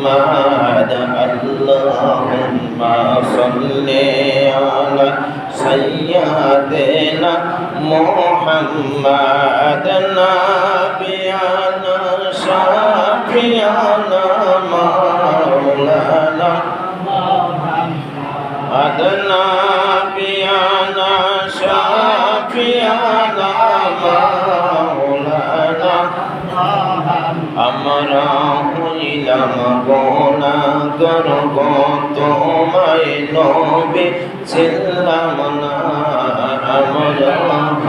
محمد اللهم صل على سيدنا محمد نبينا شفيعنا مولانا أدنى بيانا شافيانا مولانا আমরা হইলাম গুনাহগার গো তোমায় নবী ছিলাম না আমরা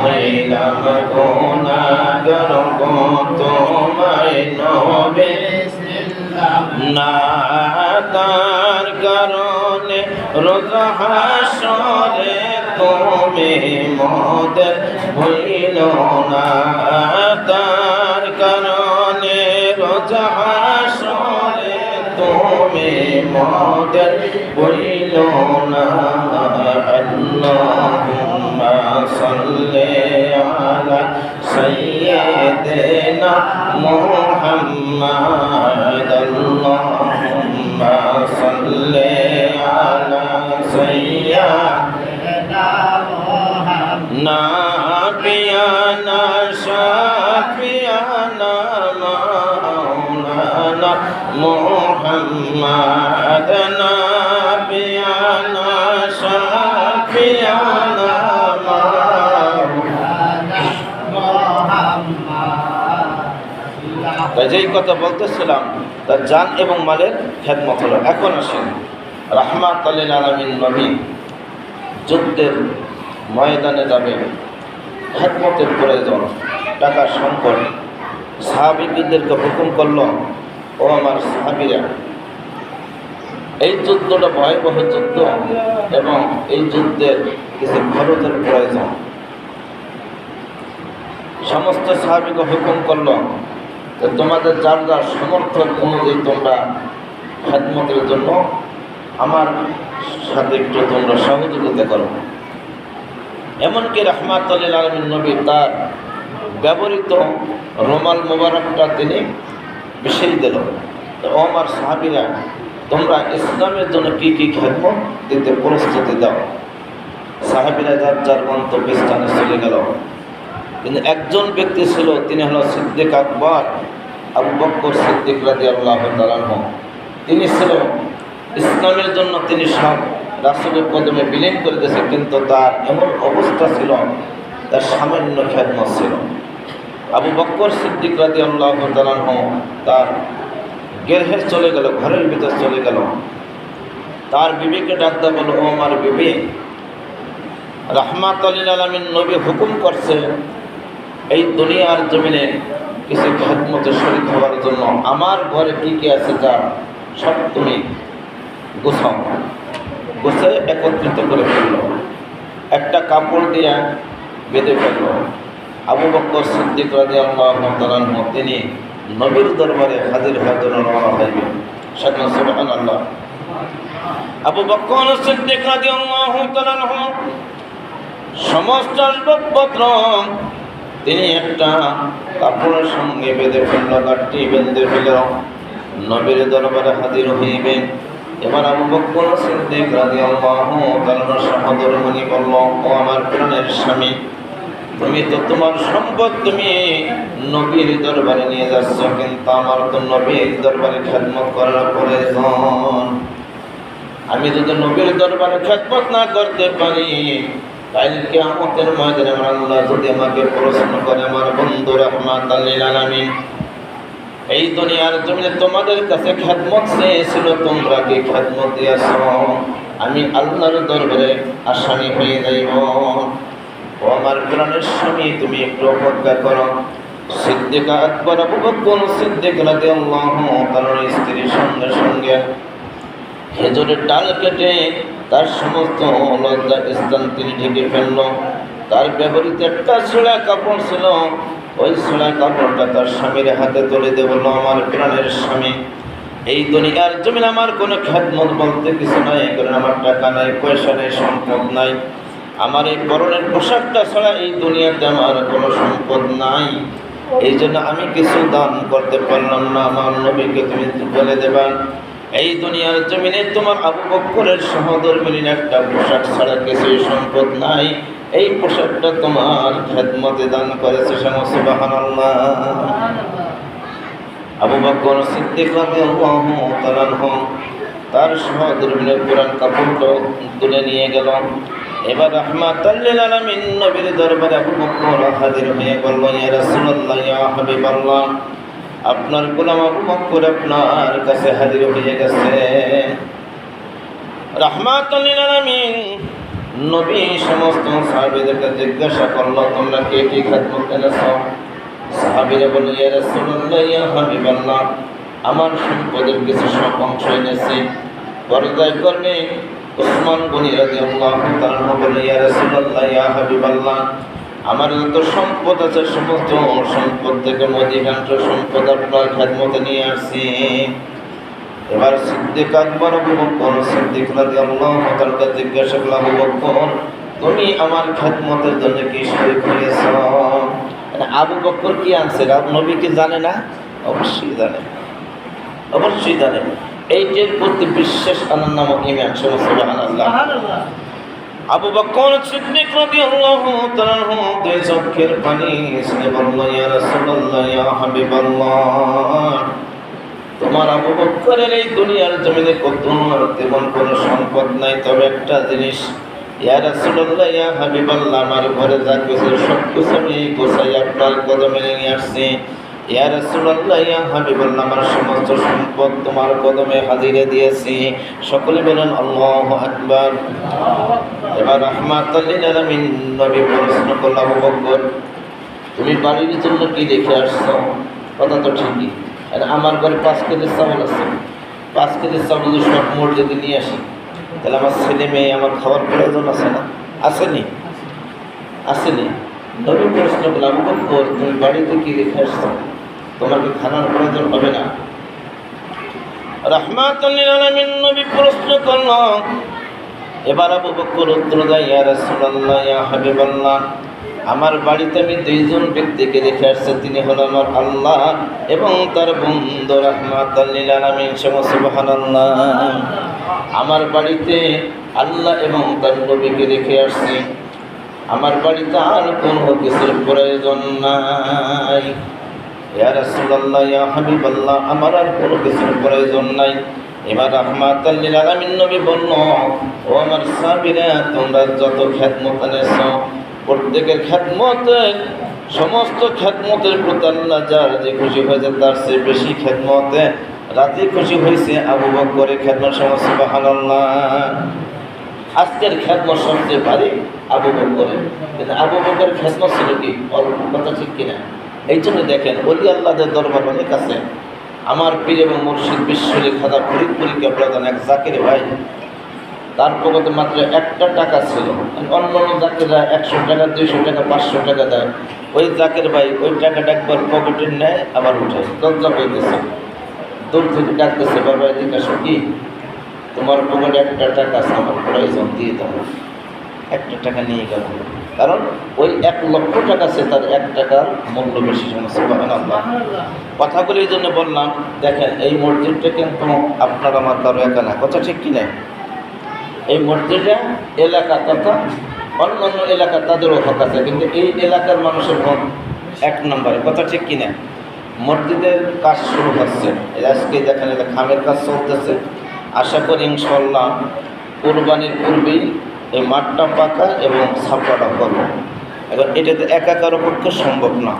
হইলাম গুনাহগার গো তোমায় নবী ছিলাম না তার কারণে রোজ হাসরে তুমি মোদের ভুলিল না তার কারণে রোজ হাসরে তুমি মোদের ভুলিল না আল্লাহুম্মা সাল্লি আলা সাইয়্যিদিনা মুহাম্মাদ আল্লাহুম্মা সাল্লি আলা সাইয়্যিদিনা নাবিয়ানা শাফিয়ানা মাওলানা মুহাম্মাদ নাবিয়ানা শাফিয়ানা মাওলানা মুহাম্মাদ। যেই কথা বলতেছিলাম তার জান এবং মালের খেদমত হলো। এখন আসেন রাহমাতুল লিল আলামিন নবী যুদ্ধের ময়দানে যাবেন, খেদমতের প্রয়োজন, টাকার সংকট। সাহাবীদেরকে হুকুম করল, ও আমার সাহাবীরা, এই যুদ্ধটা ভয়াবহ যুদ্ধ এবং এই যুদ্ধের কিছু খরচের প্রয়োজন। সমস্ত সাহাবীকে হুকুম করল যে তোমাদের যার যার সমর্থন অনুযায়ী তোমরা খেদমতের জন্য আমার সাথে একটু তোমরা সহযোগিতা করো। এমনকি রাহমাতুল লিল আলামিন নবী তার ব্যবহৃত রুমাল মোবারকটা তিনি বিছিয়ে দিল। তো আমার সাহাবীরা, তোমরা ইসলামের জন্য কি কি খেদমত দিতে প্রস্তুতি দাও। সাহাবীরা যার যার গন্তব্যস্থানে চলে গেল। কিন্তু একজন ব্যক্তি ছিল, তিনি হলো সিদ্দিক আকবর আবু বকর সিদ্দিক রাদিয়াল্লাহু তাআলা আনহু। তিনি ছিল ইসলামের জন্য তিনি সব রাসূলের কদমে বিলীন করে দিয়েছে, কিন্তু তার এমন অবস্থা ছিল, তার সামান্য খেদমত ছিল। আবু বকর সিদ্দিক রাদিয়াল্লাহু তাআলা আনহু তার গৃহে চলে গেল, ঘরের ভিতর চলে গেল। তার বিবিকে ডাকতে বলল, ও আমার বিবি, রাহমাতুল লিল আলামিন নবী হুকুম করছে এই দুনিয়ার জমিনে কিছু খেদমতে শরীক হওয়ার জন্য। আমার ঘরে কি কি আছে যা সব তুমি গোছাও। গোছে একত্রিত করে ফেলল, একটা কাপড় দিয়ে বেঁধে ফেলল। আবু বকর সিদ্দিক রাদিয়াল্লাহু তাআলা আনহু তিনি নবীর দরবারে হাজির হওয়ার জন্য রওনা হইলেন। সেখানে সুবহানাল্লাহ, আবু বকর সিদ্দিক রাদিয়াল্লাহু তাআলা আনহু সমস্ত আসবাবপত্র তিনি একটা কাপড়ের সঙ্গে বেঁধে ফেলল, গাঁটটি বেঁধে ফেল, নবীর দরবারে হাজির হইবেন। এবার আবু বকর সিদ্দিক রাদিয়াল্লাহু তাআলা সহধর্মিণী বলল, ও আমার প্রাণের স্বামী, তুমি তো তোমার সম্পদ তুমি নবীর দরবারে নিয়ে যাচ্ছ, কিন্তু আমার তো নবীর দরবারে খেদমত করার প্রয়োজন। আমি যদি নবীর দরবারে খেদমত না করতে পারি, তাইলে কিয়ামতের ময়দানে আল্লাহ যদি আমাকে প্রশ্ন করে, আমার বন্ধু রাহমাতুল লিল আলামিন এই দুনিয়ার জমিনে তোমাদের কাছে খেদমত চেয়েছিল, তোমরা কি খেদমত দিয়েছ? আমি আল্লাহর দরবারে আসামি হয়ে যাইব। ও আমার প্রাণের স্বামী, তুমি একটু অপেক্ষা করো। সিদ্দিক আকবর আবু বকর সিদ্দিক রাদিয়াল্লাহু তাআলার স্ত্রীর সঙ্গে সঙ্গে খেজুরের ডাল কেটে তার সমস্ত লজ্জা স্থান তিনি ঢেকে ফেলল। তার ব্যবহৃত একটা ছেঁড়া কাপড় ছিল, ওই ছেঁড়া কাপড়টা তার স্বামীর হাতে তুলে দিয়ে বলল, আমার প্রাণের স্বামী, এই দুনিয়ার জমিন আমার কোনো খেদমত বলতে কিছু নাই, কারণ আমার টাকা নাই, পয়সা নেই, সম্পদ নাই। আমার এই পরনের পোশাকটা ছাড়া এই দুনিয়াতে আমার কোনো সম্পদ নাই। এই জন্য আমি কিছু দান করতে পারলাম না। আমার নবীকে তুমি বলে দেবা, এই দুনিয়ার জমিনে তোমার আবু বকরের সহধর্মিনীর একটা পোশাক ছাড়া কিছু সম্পদ নাই, এই পোশাকটা তোমার খেদমতে দান করেছে। সুবহানাল্লাহ। আবু বকর সিদ্দিক রাদিয়াল্লাহু তাআলা আনহু তার সহধর্মিনীর পুরান কাপড়টা তুলে নিয়ে গেল। এবার রাহমাতাল লিল আলামিন নবীর দরবারে আবু বকর হাজির হয়ে বলল, ইয়া রাসূলুল্লাহ, ইয়া হাবিবাল্লাহ, আপনার গোলাম আবু বকর আপনার কাছে হাজির হয়ে গেছে। রাহমাতাল লিল আলামিন নবী সমস্ত সাহাবীদেরকে জিজ্ঞাসা করল, তোমরা কে কি খেদমত এনেছো? সাহাবীরা বলল, ইয়া রাসূলুল্লাহ, ইয়া হাবিবাল্লাহ, আমার সম্পদের কিছু অংশ এনেছি। পর্যায়ক্রমে উসমান গনি রাদিয়াল্লাহু তাআলা বললেন, ইয়া রাসূলুল্লাহ, ইয়া হাবিবাল্লাহ, আমার যত সম্পদ আছে সমস্ত সম্পদ থেকে অধিকাংশ সম্পদ আপনার খেদমতে নিয়ে আসছি। এবার সিদ্দিক আকবর আবু বকর সিদ্দিক রাদিয়াল্লাহু তাআলা জিজ্ঞাসা করলেন, আবু বকর, তুমি আমার খেদমতের জন্য কি শরীক হয়েছ? আবু বকর কি আনছে? নবী কি জানে না? অবশ্যই জানে, অবশ্যই জানে। এইটার প্রতি বিশ্বাস আনার নাম ঈমান। সুবহানাল্লাহ। আবু বকর সিদ্দিক রাদিয়াল্লাহু তাআলা দুই চোখের পানি ছেড়ে বলল, ইয়া রাসূলুল্লাহ, ইয়া হাবিবাল্লাহ, তোমার আবু বকরের এই দুনিয়ার জমিনে কত তেমন কোনো সম্পদ নাই, তবে একটা জিনিস, ইয়া রাসূলুল্লাহ, ইয়া হাবিবাল্লাহ, আমার ঘরে যা কিছু সব কিছু আমি গোছাই আপনার কদমে নিয়ে আসছি। ইয়া রাসূলুল্লাহ, ইয়া হাবিবাল্লাহ, আমার সমস্ত সম্পদ তোমার কদমে হাজিরে দিয়েছি। সকলে বলেন আল্লাহু আকবার। এবার রাহমাতাল লিল আলামিন নবী প্রশ্ন করলেন, আবু বকর, তুমি বাড়ির জন্য কি রেখে আসছো? কথা তো ঠিকই, আমার ঘরে 5 কেজি চাউল আছে। 5 কেজি চাউল যদি সব মসজিদে নিয়ে আসি, তাহলে আমার ছেলে মেয়ে আমার খাওয়ার প্রয়োজন আছে না? আসেনি? আসেনি? নবী প্রশ্ন করলেন, আবু বকর, তুমি বাড়িতে কি রেখে আসছো? তোমার কি খানার প্রয়োজন হবে না? রাহমাতাল লিল আলামিন নবী প্রশ্ন করলেন। এবার আবু বকর উত্তর দেয়, ইয়া রাসূলুল্লাহ, ইয়া হাবিবাল্লাহ, আমার বাড়িতে আমি 2 জন ব্যক্তিকে রেখে আসছি, তিনি হলো আমার আল্লাহ এবং তার বন্ধু। রাহমাতাল লিল আলামিন। সুবহানাল্লাহ। আমার বাড়িতে আল্লাহ এবং তার নবীকে রেখে আসছি, আমার বাড়িতে আর কোনো কিছুর প্রয়োজন নাই। ইয়া রাসূলুল্লাহ, ইয়া হাবিবাল্লাহ, আমার আর কোনো কিছুর প্রয়োজন নাই। এবার রাহমাতাল লিল আলামিন নবী বলল, ও আমার সাহাবীরা, তোমরা যত খেদমত এনেছো, প্রত্যেকের খেদমতে, সমস্ত খেদমতের প্রতি আল্লাহ যার যে খুশি হয়েছে তার চেয়ে বেশি খেদমতে রাজি খুশি হয়েছে আবু বকরের খেদমত। সুবহানাল্লাহ। আজকের খেদমত সবচেয়ে ভারী আবু বকরের, কিন্তু আবু বকরের খেদমত ছিল কি অল্প? কথা ঠিক কিনা? এই জন্য দেখেন, ওলি আল্লাহদের দরবার অনেক আছে। আমার পীর এবং মুর্শিদ বিশ্বলি খাজা ফরিদপুরি কেবলাদান এক জাকির ভাই, তার পকেটে মাত্র 1 টাকা ছিল। অন্য জাকিররা 100 টাকা, 200 টাকা, 500 টাকা দেয়। ওই জাকির ভাই ওই টাকাটা একবার পকেটে নেয়, আবার উঠে দরজা পেয়েছে, দূর থেকে ডাকতেছে, বাবা এদিকে আসো, কি তোমার পকেটে 1 টাকা আছে, আমার প্রয়োজন, দিয়ে দাও। 1 টাকা নিয়ে গেল, কারণ ওই 1 লক্ষ টাকা আছে, তার 1 টাকার মূল্য বেশি। সুবহানাল্লাহ। কথাগুলি এই জন্য বললাম, দেখেন এই মসজিদটা কিন্তু আপনার আমার কারো একা না। কথা ঠিক কিনা? এই মসজিদে এলাকা তথা অন্যান্য এলাকা তাদেরও হক আছে, কিন্তু এই এলাকার মানুষের হক 1 নম্বরে। কথা ঠিক কিনা? মসজিদের কাজ শুরু হচ্ছে, আজকে দেখেন এটা খামের কাজ চলতেছে। আশা করি ইনশাআল্লাহ কুরবানির পূর্বেই এই মাঠটা পাকা এবং ছাপড়াটা করবো। এখন এটাতে একা কারো পক্ষে সম্ভব না।